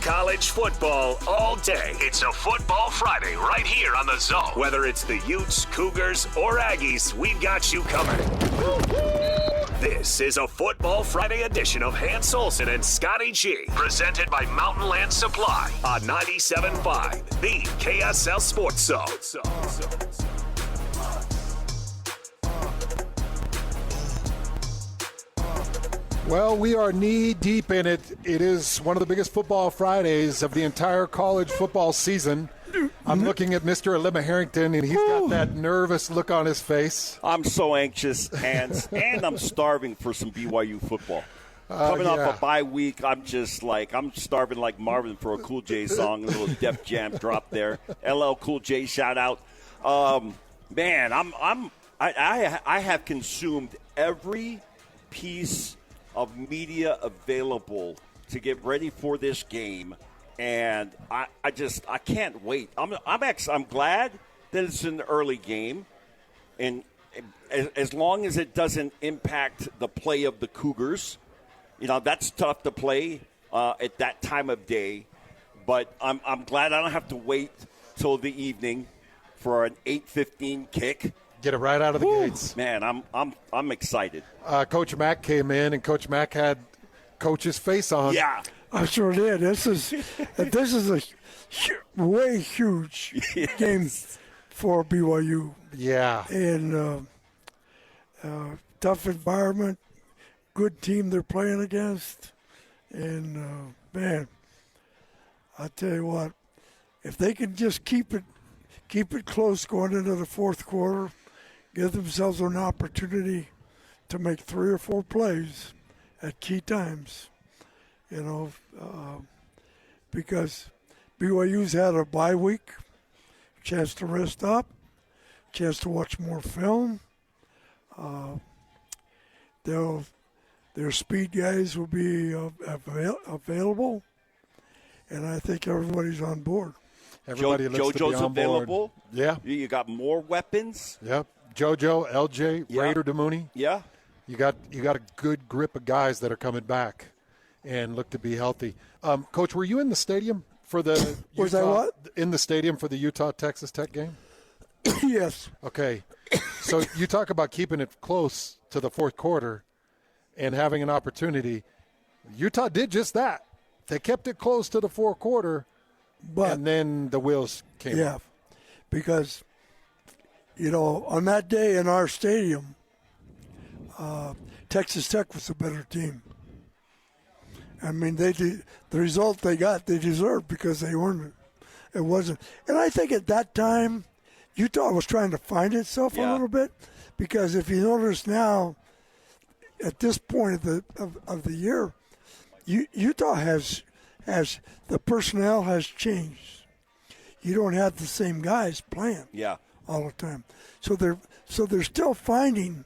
college football all day. It's a Football Friday right here on The Zone. Whether it's the Utes, Cougars, or Aggies, we've got you covered. This is a Football Friday edition of Hans Olsen and Scotty G, presented by Mountain Land Supply on 97.5, the KSL Sports Zone. Well, we are knee-deep in it. It is one of the biggest Football Fridays of the entire college football season. I'm looking at Mr. Alema Harrington, and he's got that nervous look on his face. I'm so anxious, and I'm starving for some BYU football. Coming off a bye week, I'm starving like Marvin for a Cool J song, a little Def Jam drop there. LL Cool J shout out. Man, I have consumed every piece of media available to get ready for this game, and I can't wait. I'm glad that it's an early game, and as long as it doesn't impact the play of the Cougars, that's tough to play at that time of day. But I'm glad I don't have to wait till the evening for an 8:15 kick. Get it right out of the gates. Man, I'm excited. Coach Mack came in, and Coach Mack had Coach's face on. Yeah, I sure did. This is a way huge game for BYU. Yeah, and tough environment, good team they're playing against, and man, I tell you what, if they can just keep it close going into the fourth quarter, give themselves an opportunity to make 3 or 4 plays at key times, because BYU's had a bye week, chance to rest up, chance to watch more film. Their speed guys will be available, and I think everybody's on board. Everybody looks to be JoJo's on board. available. Yeah. You got more weapons. Yep. JoJo, LJ, Yeah. Raider Demooney. Yeah. You got a good grip of guys that are coming back and look to be healthy. Coach, were you in the stadium for the Was I what? In the stadium for the Utah Texas Tech game? Yes. Okay. So you talk about keeping it close to the fourth quarter and having an opportunity. Utah did just that. They kept it close to the fourth quarter, and then the wheels came off. Because, on that day in our stadium, Texas Tech was a better team. I mean, the result they got, they deserved because they earned it. It wasn't. And I think at that time, Utah was trying to find itself a little bit, because if you notice now, at this point of the year, Utah has the personnel has changed. You don't have the same guys playing all the time. So they're still finding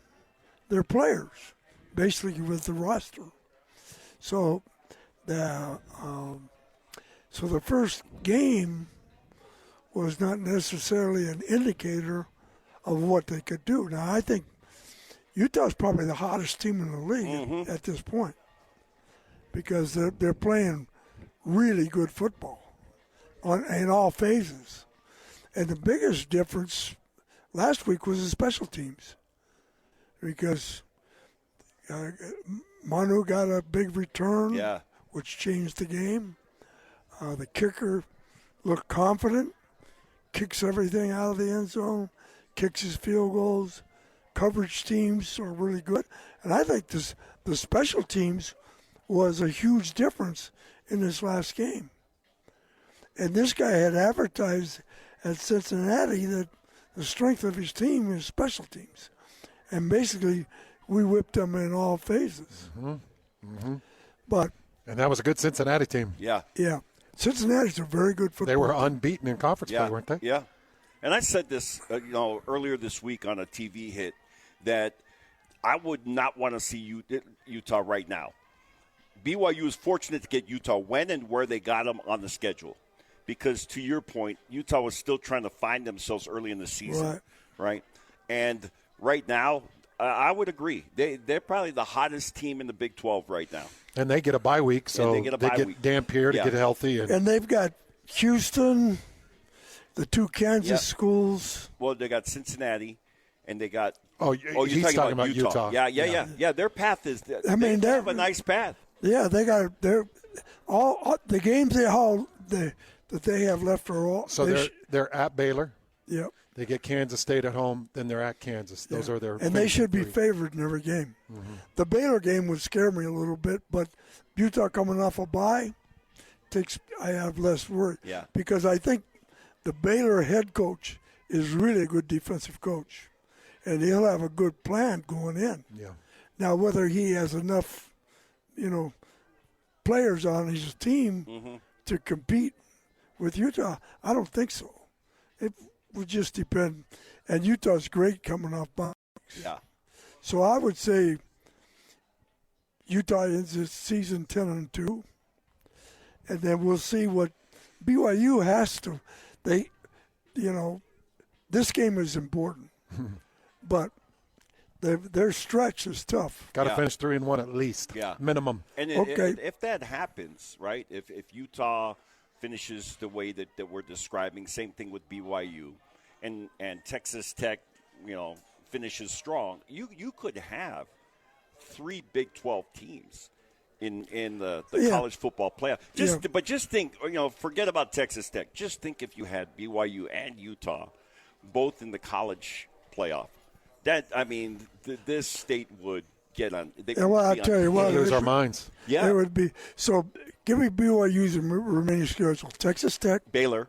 their players, basically with the roster. So the first game was not necessarily an indicator of what they could do. Now, I think Utah's probably the hottest team in the league at this point, because they're playing really good football in all phases. And the biggest difference last week was the special teams, because Manu got a big return, which changed the game. The kicker looked confident, kicks everything out of the end zone, kicks his field goals. Coverage teams are really good. And I think the special teams was a huge difference in this last game. And this guy had advertised at Cincinnati that the strength of his team is special teams. And basically, we whipped them in all phases. And that was a good Cincinnati team. Yeah. Cincinnati's a very good football They were team. unbeaten in conference play, weren't they? Yeah. And I said this, earlier this week on a TV hit, that I would not want to see Utah right now. BYU is fortunate to get Utah when and where they got them on the schedule, because to your point, Utah was still trying to find themselves early in the season, right? And right now, I would agree. They're probably the hottest team in the Big 12 right now. And they get a bye week, so they get Dampier to get healthy. And they've got Houston, the two Kansas schools. Well, they got Cincinnati, and they got you're talking about Utah. Yeah. Their path is. They have a nice path. Yeah, they got all the games that they have left are all. So they're at Baylor. Yep. They get Kansas State at home. Then they're at Kansas. Those are their. And they should be favored in every game. Mm-hmm. The Baylor game would scare me a little bit, but Utah coming off a bye I have less worry. Yeah. Because I think the Baylor head coach is really a good defensive coach, and he'll have a good plan going in. Yeah. Now, whether he has enough, players on his team to compete with Utah, I don't think so. It would just depend. And Utah's great coming off bye. Yeah. So I would say Utah ends this season 10-2, and then we'll see what BYU has to. This game is important, but their stretch is tough. Got to finish 3-1 at least, minimum. And if that happens, right? If Utah finishes the way that we're describing, same thing with BYU, and Texas Tech, finishes strong, you could have 3 Big 12 teams in the college football playoff. But just think, forget about Texas Tech. Just think if you had BYU and Utah both in the college playoff. This state would get on. I'll tell you what, lose our minds. Yeah, it would be. So give me BYU's remaining schedule: Texas Tech, Baylor.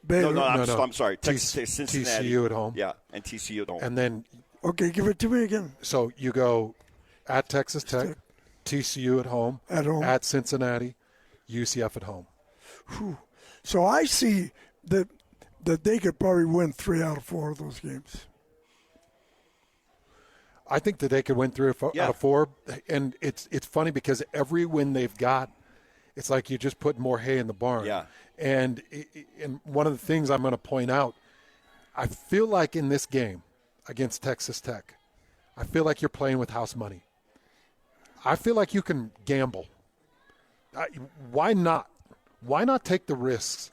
No, I'm sorry. Texas, Cincinnati, TCU at home. Yeah, and TCU at home. And then, give it to me again. So you go at Texas Tech, TCU at home, at Cincinnati, UCF at home. Whew. So I see that they could probably win 3 out of 4 of those games. I think that they could win 3 out of 4, and it's funny because every win they've got, it's like you just put more hay in the barn. Yeah. And one of the things I'm going to point out, I feel like in this game against Texas Tech, I feel like you're playing with house money. I feel like you can gamble. Why not? Why not take the risks?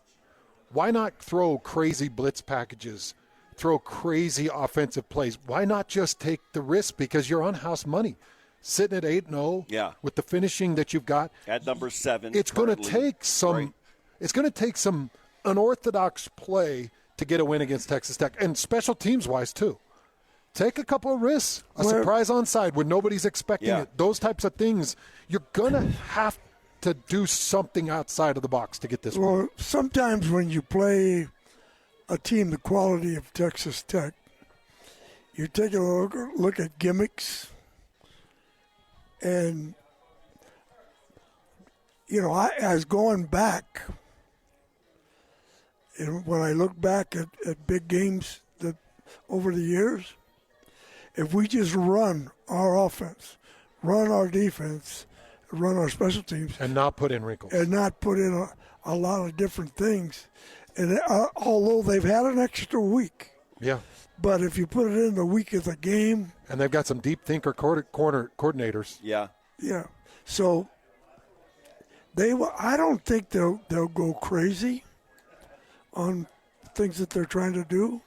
Why not throw crazy blitz packages, throw crazy offensive plays? Why not just take the risk because you're on house money? Sitting at 8-0 with the finishing that you've got. At number 7. It's going to take some right. It's going to take some unorthodox play to get a win against Texas Tech, and special teams wise too. Take a couple of risks, surprise onside when nobody's expecting it. Those types of things, you're going to have to do something outside of the box to get this win. Well, sometimes when you play a team the quality of Texas Tech, you take a look at gimmicks, and I was going back, and when I look back at big games that over the years, if we just run our offense, run our defense, run our special teams, and not put in wrinkles, and not put in a lot of different things, and although they've had an extra week, but if you put it in the week of the game, and they've got some deep thinker corner coordinators, so I don't think they'll go crazy on things that they're trying to do,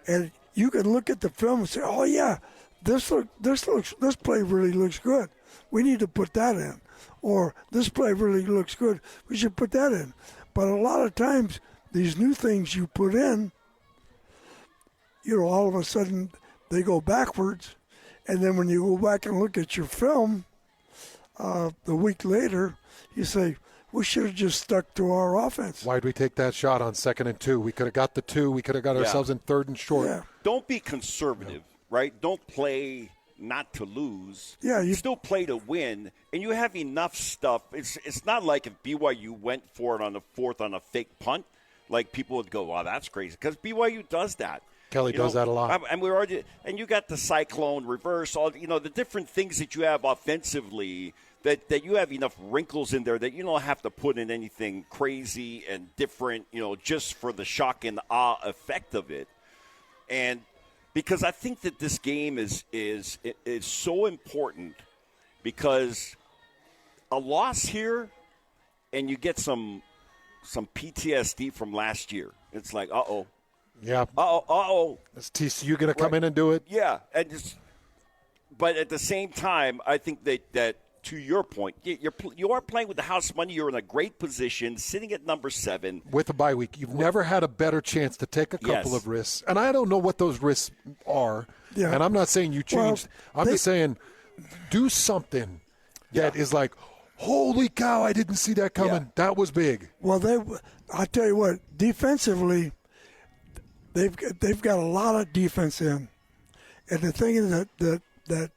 and you can look at the film and say, "Oh yeah, this play really looks good. We need to put that in," or "This play really looks good. We should put that in." But a lot of times, these new things you put in, all of a sudden they go backwards, and then when you go back and look at your film, the week later, you say, we should have just stuck to our offense. Why'd we take that shot on 2nd and 2? We could have got the 2. We could have got ourselves in 3rd and short. Yeah. Don't be conservative, right? Don't play not to lose. Yeah, you still play to win, and you have enough stuff. It's not like if BYU went for it on the 4th on a fake punt, like people would go, wow, that's crazy, because BYU does that. Kelly does that a lot. And you got the cyclone reverse, all the different things that you have offensively. That you have enough wrinkles in there that you don't have to put in anything crazy and different, just for the shock and awe effect of it. And because I think that this game is so important, because a loss here and you get some PTSD from last year. It's like, uh-oh. Yeah. Uh-oh. Is TCU going to come in and do it? Yeah. But at the same time, I think that to your point, you are playing with the house money. You're in a great position, sitting at number 7. With a bye week. You've never had a better chance to take a couple of risks. And I don't know what those risks are. Yeah. And I'm not saying you changed. I'm just saying do something that is like, holy cow, I didn't see that coming. Yeah. That was big. Well, I'll tell you what, defensively, they've got a lot of defense in. And the thing is that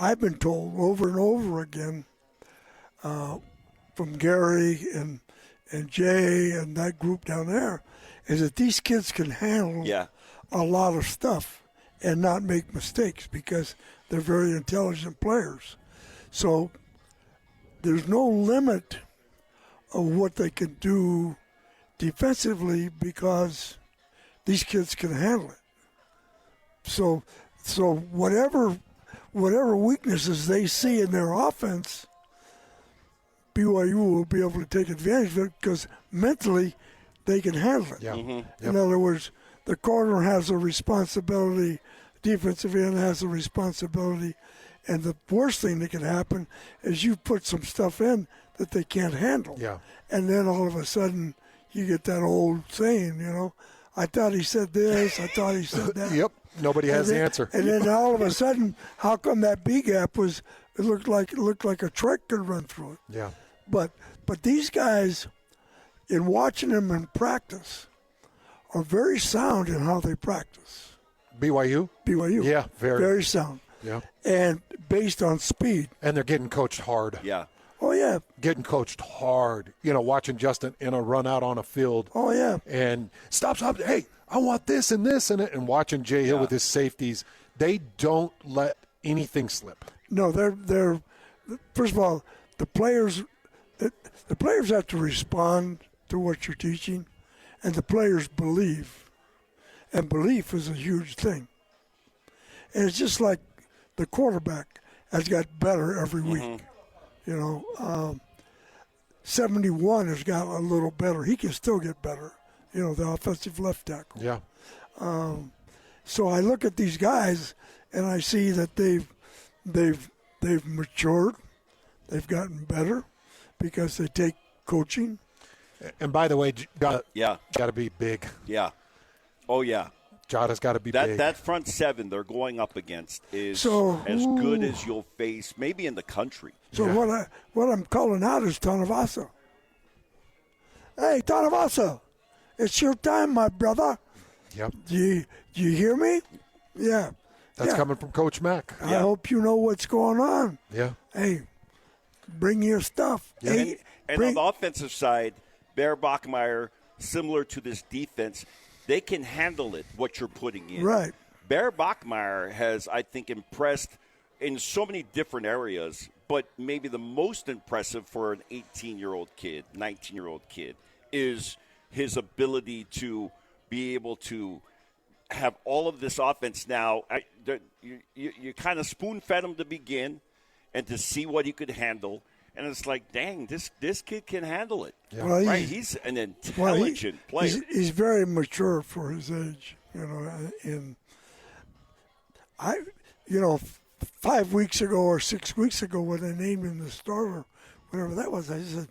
I've been told over and over again from Gary and Jay and that group down there is that these kids can handle a lot of stuff and not make mistakes because they're very intelligent players. So there's no limit of what they can do defensively because these kids can handle it. So whatever weaknesses they see in their offense, BYU will be able to take advantage of it because mentally they can handle it. Yeah. Mm-hmm. Yep. In other words, the corner has a responsibility, defensive end has a responsibility, and the worst thing that can happen is you put some stuff in that they can't handle. Yeah. And then all of a sudden you get that old saying, I thought he said this, I thought he said that. Yep. Nobody has the answer. And then all of a sudden, how come that B gap it looked like a truck could run through it. Yeah. But these guys, in watching them in practice, are very sound in how they practice. BYU? BYU. Yeah, very sound. Yeah. And based on speed. And they're getting coached hard. Yeah. Oh, yeah. Getting coached hard. Watching Justin in a run out on a field. Oh, yeah. And stop. Hey, I want this and this and it. And watching Jay Hill with his safeties. They don't let anything slip. No, they're first of all, the players have to respond to what you're teaching, and the players believe. And belief is a huge thing. And it's just like the quarterback has got better every week. 71 has got a little better. He can still get better. The offensive left tackle. Yeah. So I look at these guys and I see that they've matured. They've gotten better because they take coaching. And by the way, got to be big. Yeah. Oh yeah. Jada's got to be big. That front 7 they're going up against is as good as you'll face maybe in the country. So what I'm calling out is Tanavasa. Hey, Tanavasa, it's your time, my brother. Yep. Do you hear me? Yeah. That's coming from Coach Mack. I hope you know what's going on. Yeah. Hey, bring your stuff. Yeah. Hey, and on the offensive side, Bear Bachmeier, similar to this defense, they can handle it, what you're putting in. Right. Bear Bachmeier has, I think, impressed in so many different areas, but maybe the most impressive for an 18-year-old kid, 19-year-old kid, is his ability to be able to have all of this offense now. You kind of spoon-fed him to begin and to see what he could handle. And it's like, dang, this kid can handle it. Yeah. Well, right? He's an intelligent player. He's very mature for his age. And 5 weeks ago or 6 weeks ago when they named him the starter, whatever that was, I said,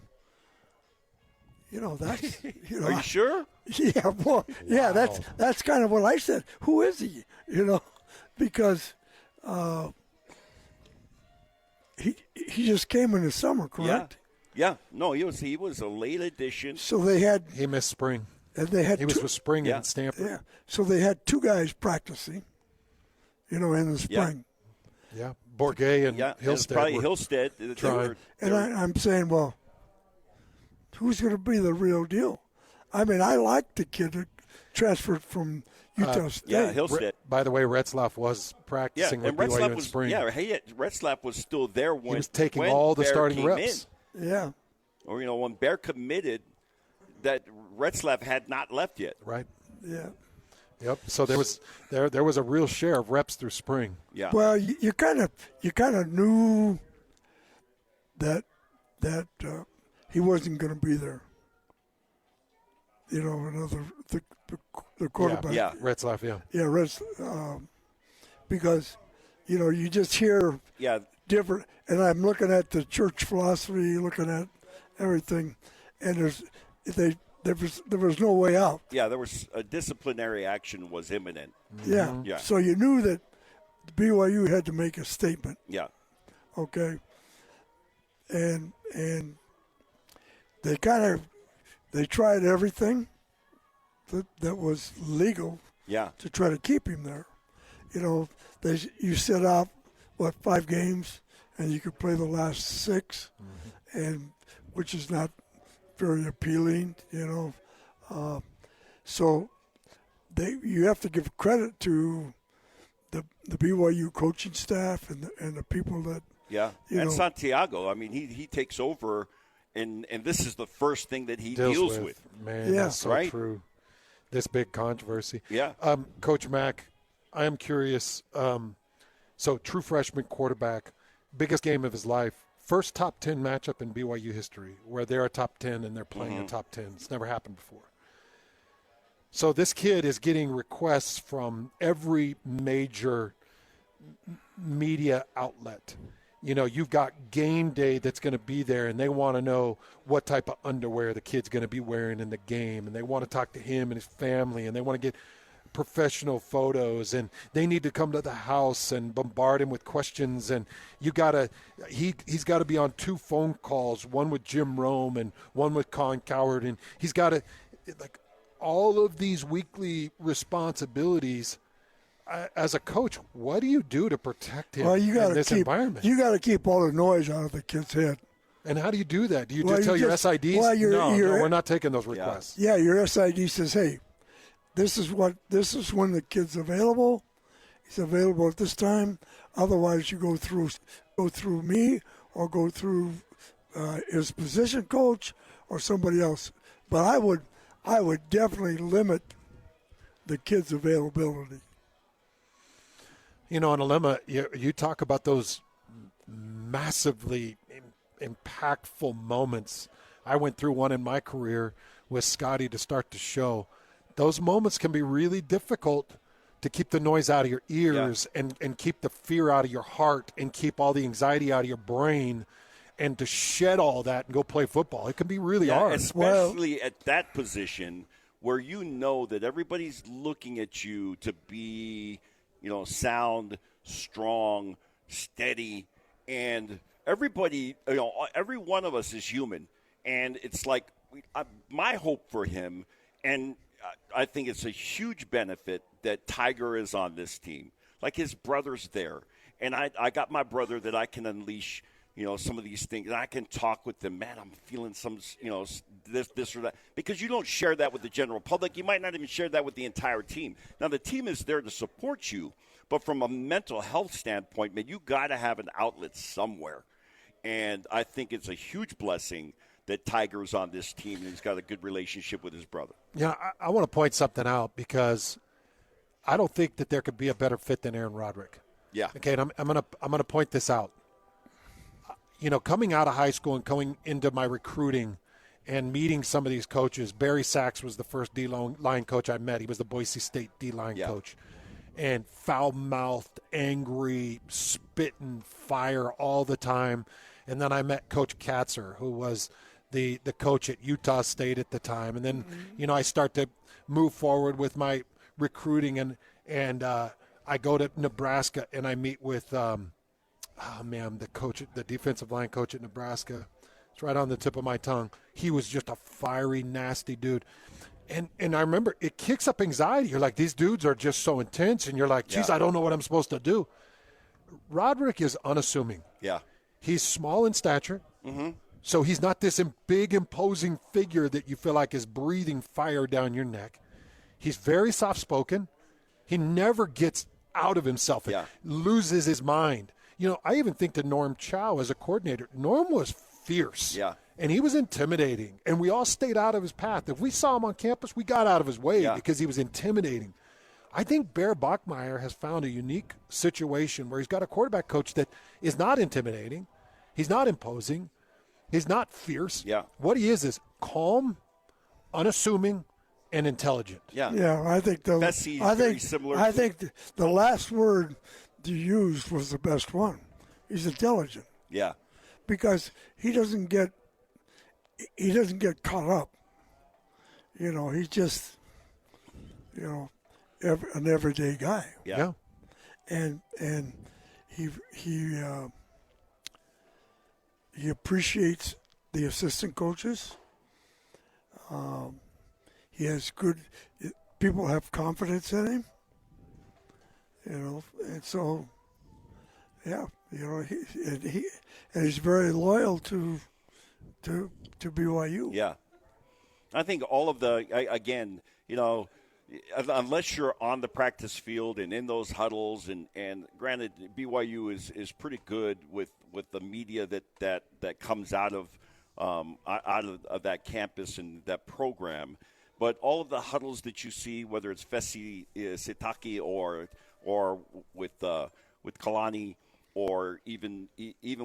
that's. Are you sure? Yeah, well, yeah, that's kind of what I said. Who is he? Because he just came in the summer, correct? Yeah. No, he was a late addition. So he missed spring. And he was with spring in Stanford. Yeah. So they had 2 guys practicing, in the spring. Yeah. Bourget and Hillstead. Probably Hillstead. And I'm saying, well, who's going to be the real deal? I mean, I like the kid that transferred from Utah State. Yeah, Hillstead. By the way, Retzlaff was practicing with BYU in spring. Yeah, Retzlaff was still there when he was taking all the Bear starting came reps. In. Yeah. Or, when Bear committed, that Retzlaff had not left yet. Right. Yeah. Yep. So there was a real share of reps through spring. Yeah. Well, you kind of knew that he wasn't going to be there. You know, the quarterback. Yeah. Retzlaff, yeah. Yeah, because, you know, you just hear different. And I'm looking at the church philosophy, looking at everything, and there was no way out. Yeah, there was a disciplinary action was imminent. Yeah. Yeah. So you knew that BYU had to make a statement. Yeah. Okay. And they tried everything that was legal to try to keep him there. You know, you set out 5 games and you could play the last 6, and which is not very appealing, you know. So you have to give credit to the BYU coaching staff and the people that Santiago. I mean, he takes over, and this is the first thing that he deals with. Man, that's so true. This big controversy. Yeah. Coach Mack, I am curious. So true freshman quarterback, biggest game of his life. First top 10 matchup in BYU history where they're a top 10 and they're playing a top 10. It's never happened before. So this kid is getting requests from every major media outlet. You know, you've got Game Day that's going to be there, and they want to know what type of underwear the kid's going to be wearing in the game, and they want to talk to him and his family, and they want to get professional photos, and they need to come to the house and bombard him with questions. And he's got to be on 2 phone calls, one with Jim Rome and one with Colin Cowherd, and he's got to all of these weekly responsibilities. As a coach, what do you do to protect him in this environment? You got to keep all the noise out of the kid's head. And how do you do that? Do you just tell your SIDs? No, we're not taking those requests. Yeah, your SID says, hey, this is when the kid's available. He's available at this time. Otherwise, you go through me or go through his position coach or somebody else. But I would definitely limit the kid's availability. You know, on Alema, you talk about those massively impactful moments. I went through one in my career with Scotty to start the show. Those moments can be really difficult to keep the noise out of your ears and keep the fear out of your heart and keep all the anxiety out of your brain and to shed all that and go play football. It can be really hard. Especially at that position where you know that everybody's looking at you to be – sound, strong, steady, and everybody, every one of us is human. And it's like my hope for him, and I think it's a huge benefit that Tiger is on this team. Like his brother's there, and I got my brother that I can unleash, some of these things. And I can talk with them. Man, I'm feeling some, this or that. Because you don't share that with the general public. You might not even share that with the entire team. Now, the team is there to support you. But from a mental health standpoint, man, you got to have an outlet somewhere. And I think it's a huge blessing that Tiger's on this team and he's got a good relationship with his brother. Yeah, I want to point something out because I don't think that there could be a better fit than Aaron Roderick. Yeah. Okay, and I'm gonna point this out. Coming out of high school and going into my recruiting and meeting some of these coaches, Barry Sachs was the first D-line coach I met. He was the Boise State D-line coach. And foul-mouthed, angry, spitting fire all the time. And then I met Coach Katzer, who was the coach at Utah State at the time. And then, I start to move forward with my recruiting, and I go to Nebraska, and I meet with, the coach, the defensive line coach at Nebraska. It's right on the tip of my tongue. He was just a fiery, nasty dude. And I remember it kicks up anxiety. You're like, these dudes are just so intense. And you're like, geez, I don't know what I'm supposed to do. Roderick is unassuming. Yeah. He's small in stature. So he's not this big, imposing figure that you feel like is breathing fire down your neck. He's very soft-spoken. He never gets out of himself and loses his mind. I even think to Norm Chow as a coordinator, Norm was fierce. Yeah. And he was intimidating, and we all stayed out of his path. If we saw him on campus, we got out of his way because he was intimidating. I think Bear Bachmeier has found a unique situation where he's got a quarterback coach that is not intimidating. He's not imposing. He's not fierce. Yeah. What he is calm, unassuming, and intelligent. Yeah. Yeah, I think the last word you used was the best one. He's intelligent. Yeah. Because he doesn't get caught up. He's just an everyday guy. Yeah. And he appreciates the assistant coaches. He has people have confidence in him. And so, yeah, he's very loyal to BYU. Yeah. I think all of again, unless you're on the practice field and in those huddles, and granted, BYU is pretty good with the media that comes out of that campus and that program, but all of the huddles that you see, whether it's Kalani Sitake or with Kalani, or even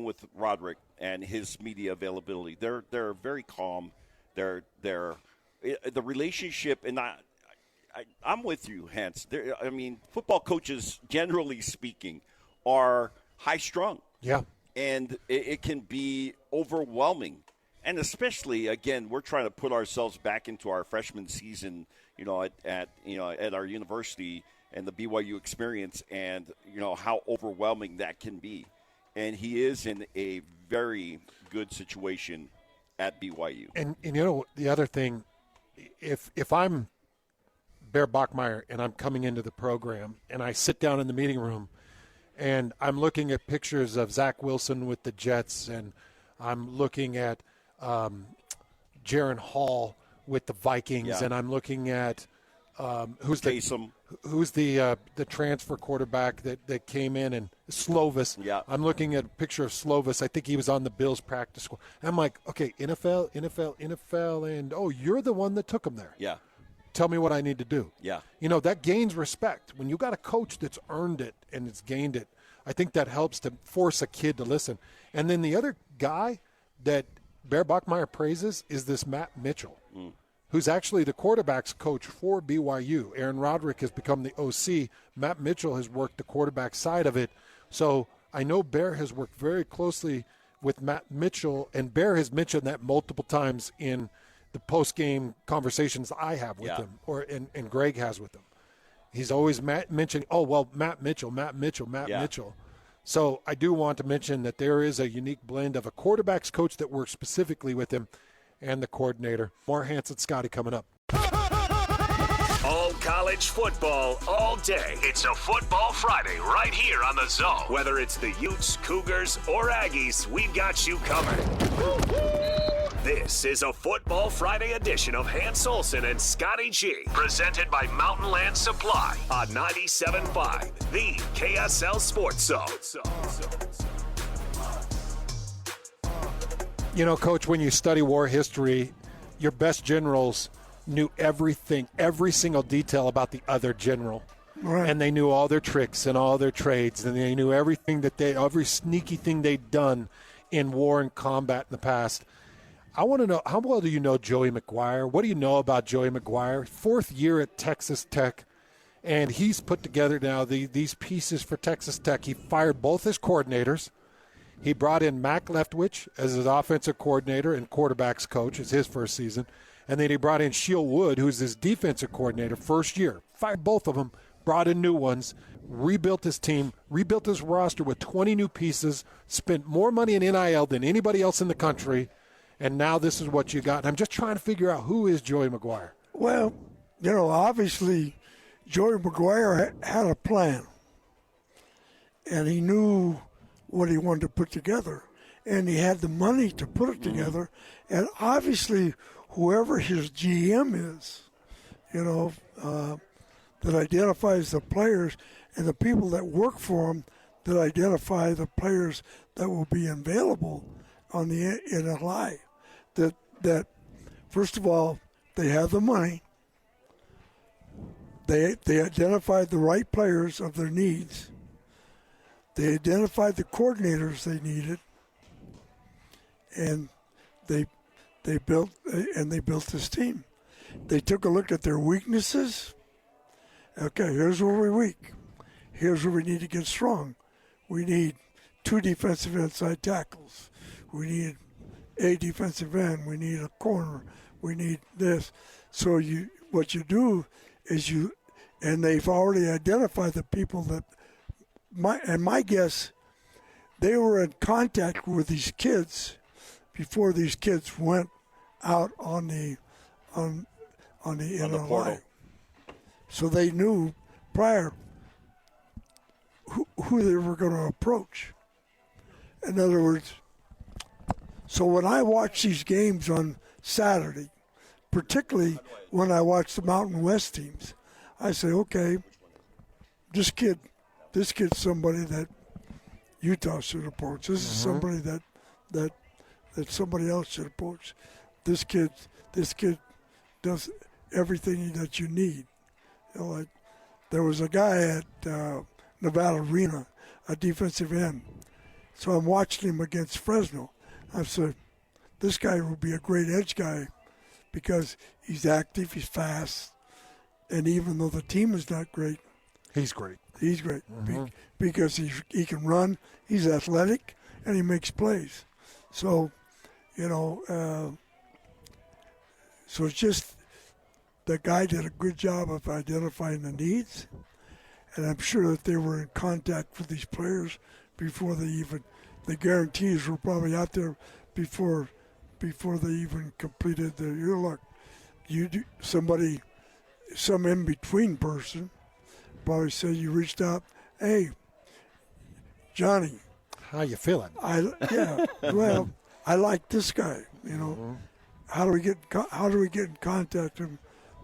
with Roderick and his media availability, they're very calm. They're the relationship, and I'm with you, Hans. Football coaches, generally speaking, are high-strung. Yeah. And it can be overwhelming. And especially, again, we're trying to put ourselves back into our freshman season, at our university and the BYU experience, and, how overwhelming that can be. And he is in a very good situation at BYU. And the other thing, if I'm Bear Bachmeier and I'm coming into the program and I sit down in the meeting room and I'm looking at pictures of Zach Wilson with the Jets, and I'm looking at Jaron Hall with the Vikings, and I'm looking at who's the transfer quarterback that came in, and Slovis. Yeah. I'm looking at a picture of Slovis. I think he was on the Bills practice squad. I'm like, okay, NFL, and you're the one that took him there. Yeah. Tell me what I need to do. Yeah. That gains respect. When you got a coach that's earned it and it's gained it, I think that helps to force a kid to listen. And then the other guy that Bear Bachmeier praises is this Matt Mitchell, who's actually the quarterback's coach for BYU. Aaron Roderick has become the OC. Matt Mitchell has worked the quarterback side of it. So I know Bear has worked very closely with Matt Mitchell, and Bear has mentioned that multiple times in the post-game conversations I have with him, and Greg has with him. He's always mentioning, Matt Mitchell. So I do want to mention that there is a unique blend of a quarterback's coach that works specifically with him and the coordinator. More Hans and Scotty coming up. All college football all day. It's a Football Friday right here on the Zone. Whether it's the Utes, Cougars, or Aggies, we've got you covered. This is a Football Friday edition of Hans Olsen and Scotty G, presented by Mountain Land Supply on 97.5, the KSL Sports Zone. Coach, when you study war history, your best generals knew everything, every single detail about the other general. Right. And they knew all their tricks and all their trades, and they knew everything every sneaky thing they'd done in war and combat in the past. I want to know, how well do you know Joey McGuire? What do you know about Joey McGuire? 4th year at Texas Tech, and he's put together now these pieces for Texas Tech. He fired both his coordinators. He brought in Mac Leftwich as his offensive coordinator and quarterbacks coach. It's his first season. And then he brought in Sheil Wood, who's his defensive coordinator, first year. Fired both of them, brought in new ones, rebuilt his team, rebuilt his roster with 20 new pieces, spent more money in NIL than anybody else in the country. And now this is what you got. And I'm just trying to figure out, who is Joey McGuire? Well, obviously, Joey McGuire had a plan. And he knew what he wanted to put together. And he had the money to put it together. And obviously, whoever his GM is, that identifies the players and the people that work for him, that identify the players that will be available on the NLI. That first of all, they have the money. They identified the right players of their needs. They identified the coordinators they needed, and they built this team. They took a look at their weaknesses. Okay, here's where we're weak. Here's where we need to get strong. We need 2 defensive inside tackles. We need a defensive end. We need a corner. We need this. So what you do is and they've already identified the people that. My guess, they were in contact with these kids before these kids went out on the NLI. So they knew prior who they were going to approach. In other words, so when I watch these games on Saturday, particularly when I watch the Mountain West teams, I say, okay, this kid's somebody that Utah should approach. This is somebody that somebody else should approach. This kid does everything that you need. Like there was a guy at Nevada Arena, a defensive end. So I'm watching him against Fresno. I said, this guy will be a great edge guy because he's active, he's fast, and even though the team is not great, he's great. He's great because he can run, he's athletic, and he makes plays. So, so it's just the guy did a good job of identifying the needs, and I'm sure that they were in contact with these players before the guarantees were probably out there before they even completed look, some in-between person probably said you reached out, hey, Johnny. How you feeling? Well, I like this guy, How do we get in contact with him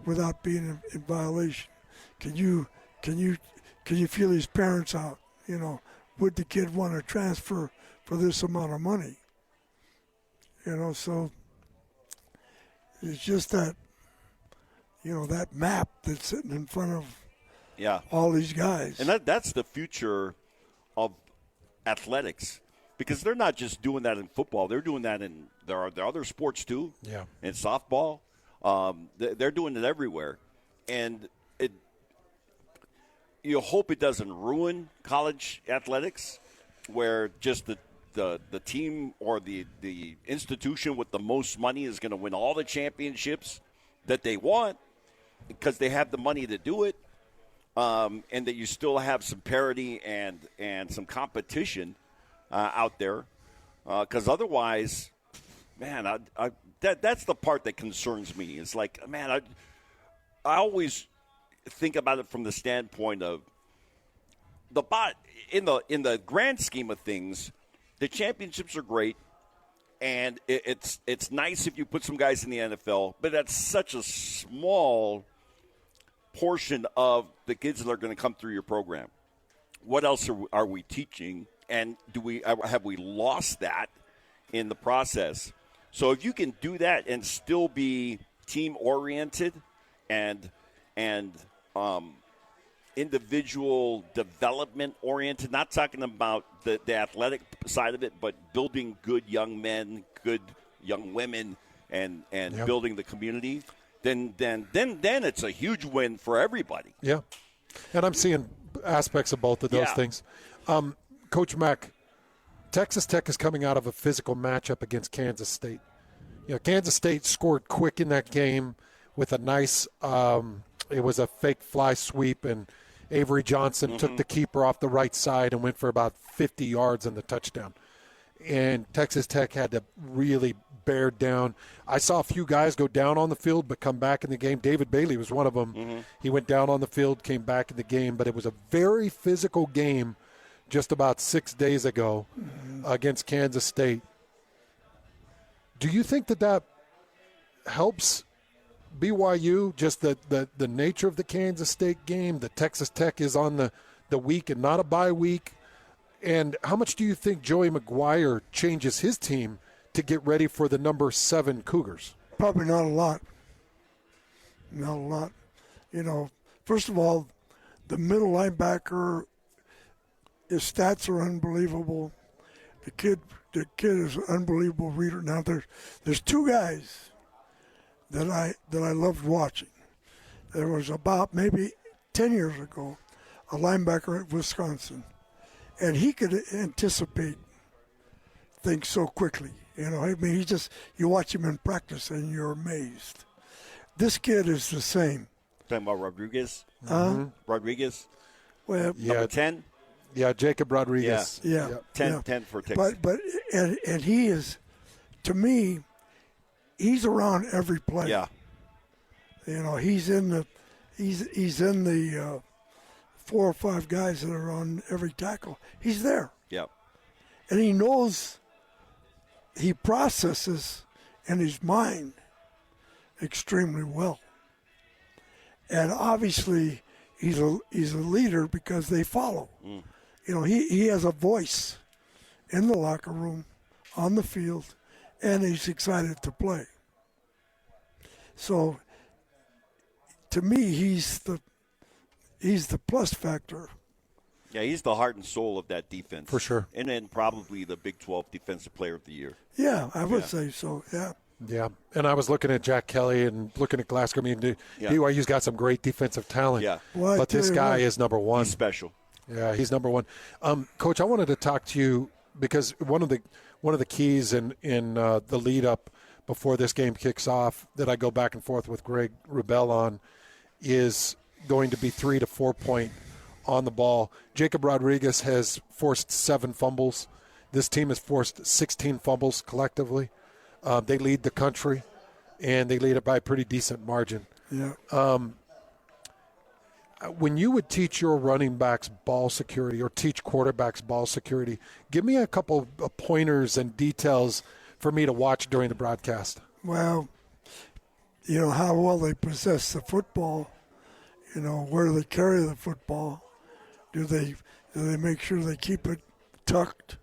without being in violation? Can you feel his parents out? Would the kid want to transfer for this amount of money? So it's just that, that map that's sitting in front of all these guys. And that's the future of athletics, because they're not just doing that in football. They're doing that in there are other sports too. Yeah. In softball, they're doing it everywhere, and you hope it doesn't ruin college athletics, where just the team or the institution with the most money is going to win all the championships that they want because they have the money to do it, and that you still have some parity and some competition out there, because otherwise, man, that's the part that concerns me. It's like, man, I always think about it from the standpoint of in the grand scheme of things, the championships are great, and it's nice if you put some guys in the NFL, but that's such a small portion of the kids that are going to come through your program. What else are we teaching, and have we lost that in the process? So if you can do that and still be team oriented and individual development oriented, not talking about the athletic side of it, but building good young men, good young women, and building the community, then it's a huge win for everybody. Yeah. And I'm seeing aspects of both of those things. Coach Mack, Texas Tech is coming out of a physical matchup against Kansas State. Kansas State scored quick in that game with a nice it was a fake fly sweep, and Avery Johnson took the keeper off the right side and went for about 50 yards in the touchdown. And Texas Tech had to really bear down. I saw a few guys go down on the field but come back in the game. David Bailey was one of them. He went down on the field, came back in the game. But it was a very physical game just about 6 days ago against Kansas State. Do you think that helps BYU, just the nature of the Kansas State game? The Texas Tech is on the week and not a bye week. And how much do you think Joey McGuire changes his team to get ready for the number 7 Cougars? Probably not a lot. Not a lot. first of all, the middle linebacker, his stats are unbelievable. The kid is an unbelievable reader. Now there's two guys that I loved watching. There was about maybe 10 years ago, a linebacker at Wisconsin, and he could anticipate things so quickly. You know, I mean, you watch him in practice and you're amazed. This kid is the same. Talking about Rodriguez? Rodriguez? Well, Number 10? Yeah, Jacob Rodriguez. Yeah. 10 for Texas. But he is, to me, he's around every play. Yeah. You know, he's in the 4 or 5 guys that are on every tackle. He's there. Yeah. And he knows, he processes in his mind extremely well. And obviously, he's a leader because they follow. You know, he has a voice in the locker room, on the field, and he's excited to play. So, to me, he's the plus factor. Yeah, he's the heart and soul of that defense. For sure. And then probably the Big 12 Defensive Player of the Year. Yeah, I would say so, yeah. Yeah, and I was looking at Jack Kelly and looking at Glasgow. I mean, BYU's got some great defensive talent. Yeah. Well, but this guy is number one. He's special. Yeah, he's number one. Coach, I wanted to talk to you because one of the keys in the lead up before this game kicks off that I go back and forth with Greg Wrubell on is going to be 3 to 4 point on the ball. Jacob Rodriguez has forced 7 fumbles. This team has forced 16 fumbles collectively. They lead the country, and they lead it by a pretty decent margin. Yeah. When you would teach your running backs ball security or teach quarterbacks ball security, give me a couple of pointers and details for me to watch during the broadcast. Well, you know, how well they possess the football, you know, where they carry the football. Do they make sure they keep it tucked?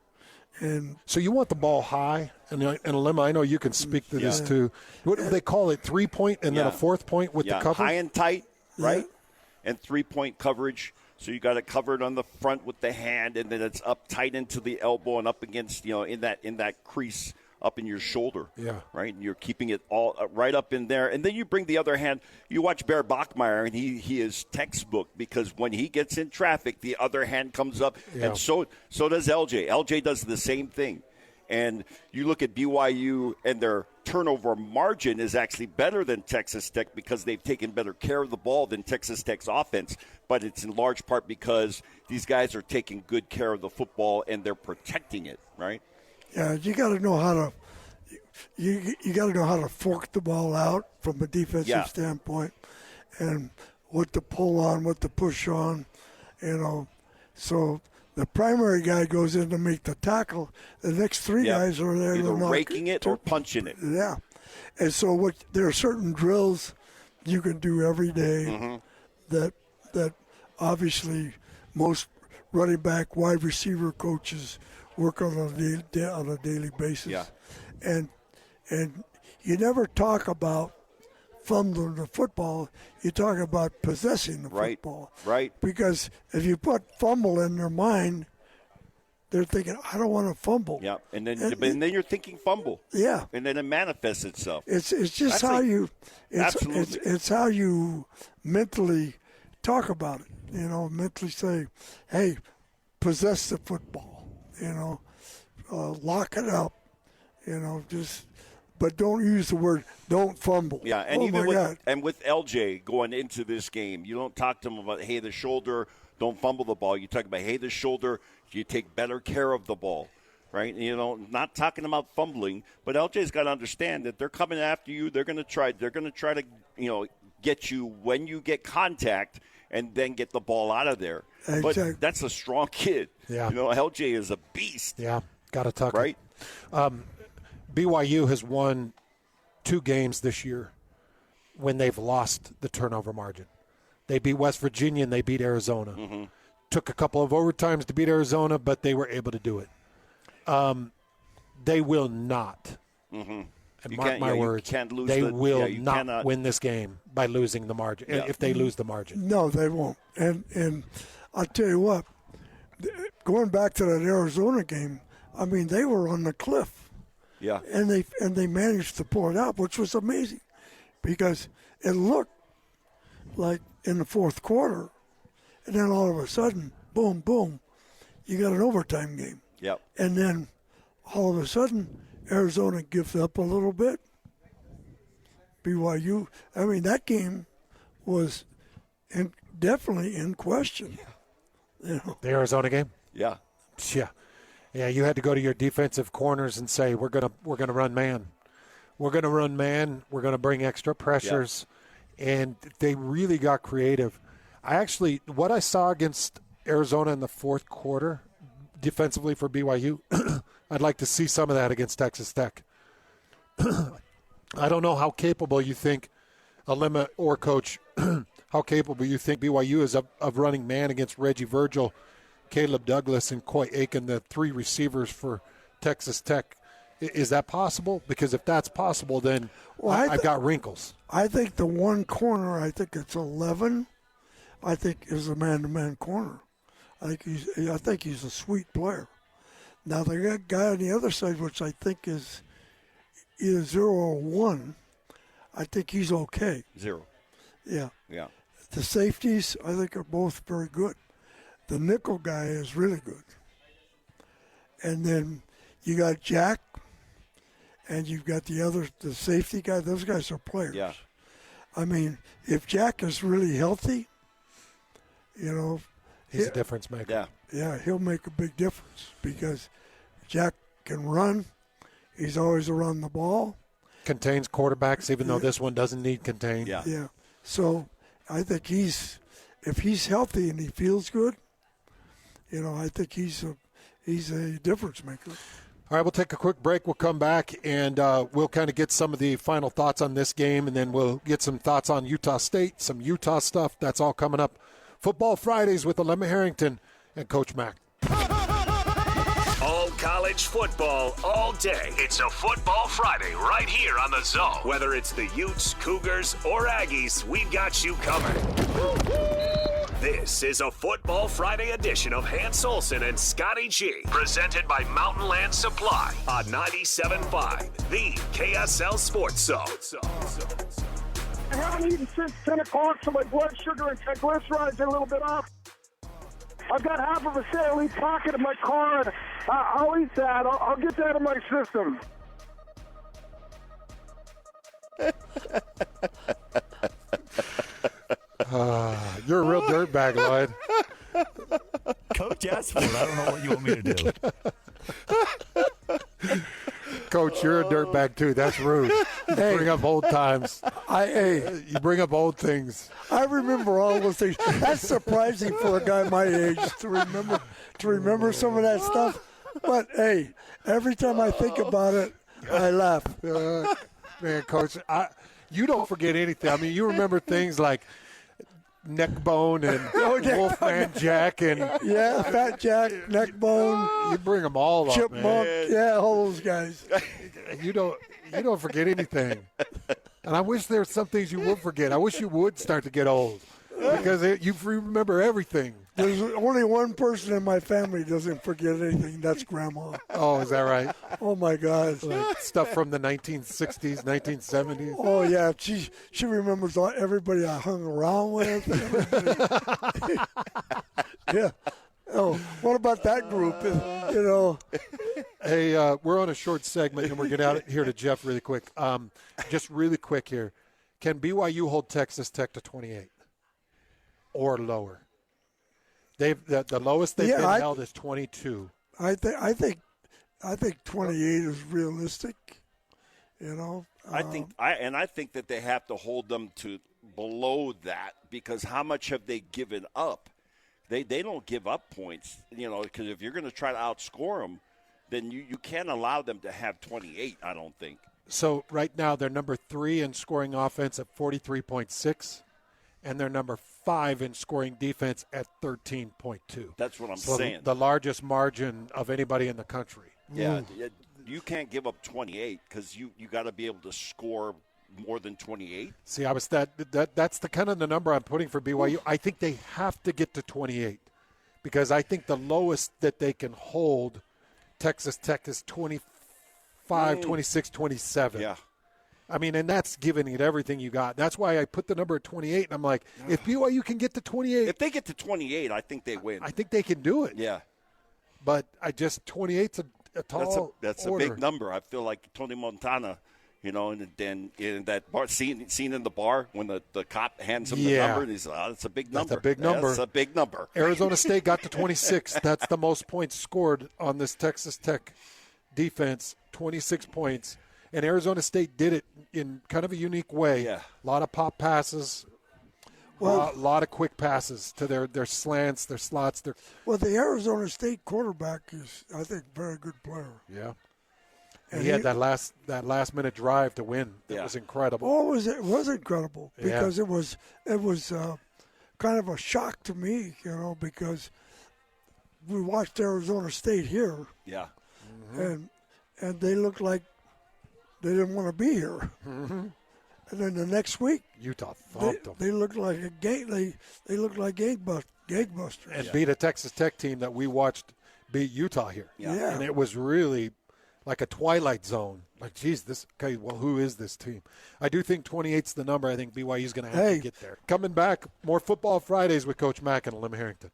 And so you want the ball high, and Alema, I know you can speak to this too. What do they call it? 3-point and then a 4th point with the cover? High and tight, right? Yeah. And 3-point coverage. So you got it covered on the front with the hand, and then it's up tight into the elbow and up against, you know, in that crease up in your shoulder. Yeah. Right? And you're keeping it all right up in there. And then you bring the other hand. You watch Bear Bachmeier, and he is textbook because when he gets in traffic, the other hand comes up. Yeah. And so does LJ. LJ does the same thing. And you look at BYU, and their turnover margin is actually better than Texas Tech because they've taken better care of the ball than Texas Tech's offense. But it's in large part because these guys are taking good care of the football and they're protecting it, right? yeah, you got to know how to you got to know how to fork the ball out from a defensive standpoint, and what to pull on, what to push on, you know. So the primary guy goes in to make the tackle. The next 3 guys are there either to raking it or punching it. Yeah, and so there are certain drills you can do every day that obviously most running back, wide receiver coaches work on a daily basis. Yeah. And you never talk about fumbling the football. You talk about possessing the football. Right. Because if you put fumble in their mind, they're thinking, I don't want to fumble. Yeah. And then you're thinking fumble. Yeah. And then it manifests itself. It's just how it's how you mentally talk about it. You know, mentally say, hey, possess the football. You know, lock it up. You know, but don't use the word don't fumble. Yeah, and even with LJ going into this game, you don't talk to him about, hey, the shoulder, don't fumble the ball. You talk about, hey, the shoulder, you take better care of the ball, right? You know, not talking about fumbling, but LJ's got to understand that they're coming after you. They're going to try to, you know, get you when you get contact and then get the ball out of there. Exactly. But that's a strong kid. Yeah. You know, LJ is a beast. Yeah, got to tuck right? it. BYU has won 2 games this year when they've lost the turnover margin. They beat West Virginia and they beat Arizona. Took a couple of overtimes to beat Arizona, but they were able to do it. They will not And mark my words, they will not win this game by losing the margin, if they lose the margin. No, they won't. And I'll tell you what, going back to that Arizona game, I mean, they were on the cliff. Yeah. And they managed to pull it out, which was amazing because it looked like in the fourth quarter, and then all of a sudden, boom, boom, you got an overtime game. Yep. And then all of a sudden, Arizona gives up a little bit. BYU, I mean, that game was definitely in question. You know? The Arizona game? Yeah. Yeah, you had to go to your defensive corners and say, we're gonna run man. We're going to run man. We're going to bring extra pressures. Yeah. And they really got creative. What I saw against Arizona in the fourth quarter defensively for BYU, I'd like to see some of that against Texas Tech. I don't know how capable you think, Alema or Coach, how capable you think BYU is of running man against Reggie Virgil, Caleb Douglas, and Coy Aiken, the three receivers for Texas Tech. Is that possible? Because if that's possible, then I've got wrinkles. I think the one corner, I think it's 11, I think is a man-to-man corner. I think he's a sweet player. Now, the guy on the other side, which I think is either 0 or 1, I think he's okay. 0. Yeah. Yeah. The safeties, I think, are both very good. The nickel guy is really good. And then you got Jack, and you've got the safety guy. Those guys are players. Yeah. I mean, if Jack is really healthy, you know. He's a difference maker. Yeah. Yeah, he'll make a big difference because Jack can run. He's always around the ball. Contains quarterbacks, even though this one doesn't need contain. Yeah. Yeah. So I think if he's healthy and he feels good, you know, I think he's a difference maker. All right, we'll take a quick break. We'll come back, and we'll kind of get some of the final thoughts on this game, and then we'll get some thoughts on Utah State, some Utah stuff. That's all coming up. Football Fridays with Alema Harrington and Coach Mack. All college football all day. It's a Football Friday right here on the Zone. Whether it's the Utes, Cougars, or Aggies, we've got you covered. This is a Football Friday edition of Hans Olsen and Scotty G, presented by Mountain Land Supply on 97.5, the KSL Sports Zone. I haven't eaten since 10 o'clock, so my blood sugar and triglycerides are a little bit off. I've got half of a Sara Lee pocket in my car, and I'll eat that. I'll get that in my system. You're a real dirtbag, Lloyd. Coach asked for it. I don't know what you want me to do. Coach, you're a dirtbag, too. That's rude. You bring up old times. You bring up old things. I remember all those things. That's surprising for a guy my age to remember some of that stuff. But, hey, every time I think about it, I laugh. Man, Coach, you don't forget anything. I mean, you remember things like Neckbone and Wolfman Jack and Fat Jack, Neckbone. You bring them all up, Chipmunk, man. All those guys. You don't forget anything. And I wish there's some things you would forget. I wish you would start to get old because you remember everything. There's only one person in my family who doesn't forget anything. That's Grandma. Oh, is that right? Oh, my God. Like stuff from the 1960s, 1970s. Oh, yeah. She remembers everybody I hung around with. Yeah. Oh, what about that group? You know. Hey, we're on a short segment, and we're getting out here to Jeff really quick. Just really quick here. Can BYU hold Texas Tech to 28 or lower? The lowest they've been held is 22. I think 28 is realistic. You know. I think that they have to hold them to below that because how much have they given up? They don't give up points, you know, because if you're going to try to outscore them, then you can't allow them to have 28, I don't think. So right now they're number 3 in scoring offense at 43.6, and they're number 5 in scoring defense at 13.2. That's what I'm saying. The largest margin of anybody in the country. Yeah, you can't give up 28 because you got to be able to score more than 28. See, that's the kind of the number I'm putting for BYU. I think they have to get to 28 because I think the lowest that they can hold Texas Tech is 25, 26, 27. Yeah. I mean, and that's giving it everything you got. That's why I put the number at 28, and I'm like, if BYU can get to 28. If they get to 28, I think they win. I think they can do it. Yeah. But 28's a tall That's order. a big number. I feel like Tony Montana, and then in that bar, scene in the bar when the cop hands him the number, and he's that's a big number. That's a big number. That's a big number. Arizona State got to 26. That's the most points scored on this Texas Tech defense, 26 points. And Arizona State did it in kind of a unique way. Yeah. A lot of pop passes, a lot of quick passes to their slants, their slots. Well, the Arizona State quarterback is, I think, a very good player. Yeah. And he had that last minute drive to win. It was incredible. Oh, it was incredible because it was kind of a shock to me, because we watched Arizona State here. Yeah. And they looked like they didn't want to be here. Mm-hmm. And then the next week, Utah thumped them. They looked like they looked like gangbusters. And beat a Texas Tech team that we watched beat Utah here. Yeah. And it was really like a twilight zone. Like, geez, who is this team? I do think 28's the number. I think BYU's going to have to get there. Coming back, more Football Fridays with Coach Mack and Alema Harrington.